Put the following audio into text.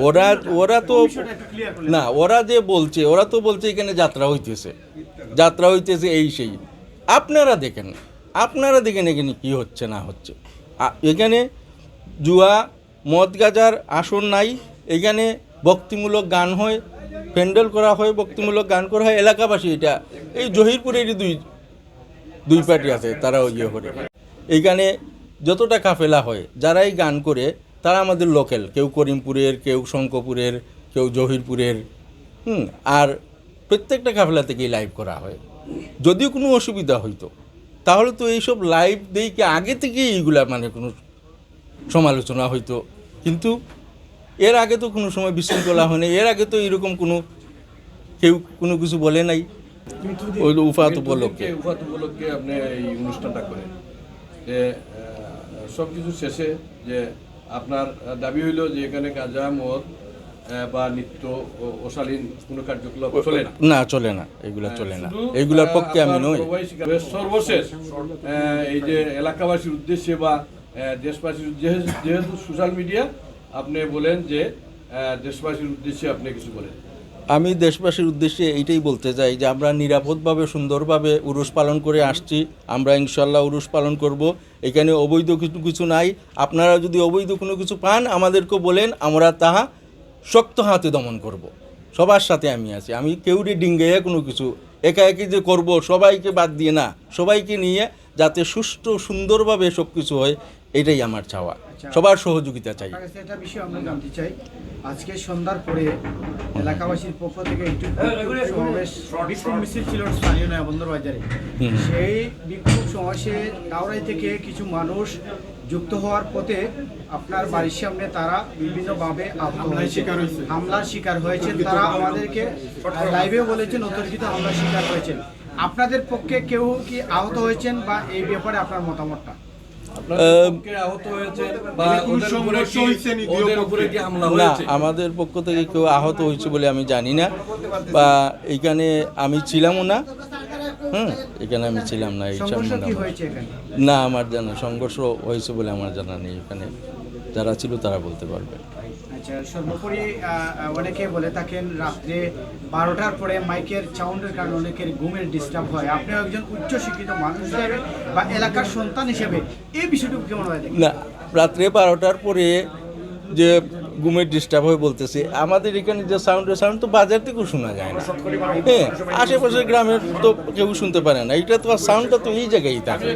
ওরা ওরা তো না, ওরা যে বলছে, ওরা তো বলছে এখানে যাত্রা হইতেছে এই সেই। আপনারা দেখেন এখানে কি হচ্ছে না হচ্ছে। এখানে জুয়া মদ গাজার আসর নাই। এখানে ভক্তিমূলক গান হয়, প্যান্ডেল করা হয়, ভক্তিমূলক গান করা হয়। এলাকাবাসী এটা এই জহিরপুরেরই দুই পার্টি আছে, তারা ইয়ে করে। এইখানে যতটা কাফেলা হয় যারাই গান করে তারা আমাদের লোকাল, কেউ করিমপুরের, কেউ শঙ্করপুরের, কেউ জহিরপুরের। আর প্রত্যেকটা কাফেলা থেকেই লাইভ করা হয়। যদিও কোনো অসুবিধা হইতো তাহলে তো এইসব লাইভ দেখে আগে থেকেই এইগুলা মানে কোনো সমালোচনা হইতো, কিন্তু এর আগে তো কোনো সময় বিশৃঙ্খলা হয়নি। এর আগে তো এরকম কেউ কোনো কিছু বলে নাই। ওই উফাত উপলক্ষে আপনি এই অনুষ্ঠানটা করেন যে সব কিছু শেষে যে আপনার দাবি হইল যে এখানে গাঁজা মদ বা নিত্য অশালীন কোনো কার্যকলাপ চলে না। না, চলে না, এগুলা চলে না, এগুলার পক্ষে আমি নই। সর্বশেষ এই যে এলাকাবাসীর উদ্দেশ্যে বা দেশবাসীর যেহেতু সোশ্যাল মিডিয়া, আপনি বলেন যে দেশবাসীর উদ্দেশ্যে আপনি কিছু বলেন। আমি দেশবাসীর উদ্দেশ্যে এইটাই বলতে চাই যে আমরা নিরাপদভাবে সুন্দরভাবে উরুস পালন করে আসছি। আমরা ইনশাল্লাহ উরুস পালন করব। এখানে অবৈধ কিছু নাই। আপনারা যদি অবৈধ কোনো কিছু পান আমাদেরকে বলেন, আমরা তাহা শক্ত হাতে দমন করব। সবার সাথে আমি আছি। আমি কেউরে ডিঙ্গাইয়া কোনো কিছু একাকি যে করব সবাইকে বাদ দিয়ে না, সবাইকে নিয়ে যাতে সুষ্ঠু সুন্দরভাবে সব কিছু হয়, এটাই আমার চাওয়া। সবার সহযোগিতা চাই। একটা বিষয় আমরা জানতে চাই, আজকে সন্ধ্যার পরে এলাকাবাসীর পক্ষ থেকে একটু সমাবেশ বিক্ষোভ মিছিল ছিল স্থানীয় নয়াবন্দর বাজারে। সেই বিক্ষোভ সমাবেশে কাউরাই থেকে কিছু মানুষ যুক্ত হওয়ার পথে আপনার বাড়ির সামনে তারা বিভিন্নভাবে হামলার শিকার হয়েছেন। তারা আমাদেরকে লাইভে বলেছেন অতর্কিত হামলার শিকার হয়েছেন। আপনাদের পক্ষে কেউ কি আহত হয়েছেন বা এই ব্যাপারে আপনার মতামতটা? না, আমাদের পক্ষ থেকে কেউ আহত হয়েছে বলে আমি জানি না, বা এখানে আমি ছিলামও না। এখানে আমি ছিলাম না। না, আমার জানা সংঘর্ষ হয়েছে বলে আমার জানা নেই। এখানে যারা ছিল তারা বলতে পারবে। আচ্ছা, সর্বোপরি অনেকে বলে থাকেন রাত্রে 12টার পরে মাইকের সাউন্ডের কারণে অনেকের ঘুমের ডিস্টার্ব হয়। আপনিও একজন উচ্চশিক্ষিত মানুষ হিসেবে বা এলাকার সন্তান হিসেবে এই বিষয়টুকু কেমন হয়? না, রাত্রে 12টার পরে যে ঘুমের ডিস্টার্ব হয় বলতেছে, আমাদের এখানে যে সাউন্ড তো বাজার থেকেও শোনা যায় না। আশেপাশের গ্রামের তো কেউ শুনতে পারে না। এইটা তো সাউন্ডটা তো এই জায়গায় থাকে।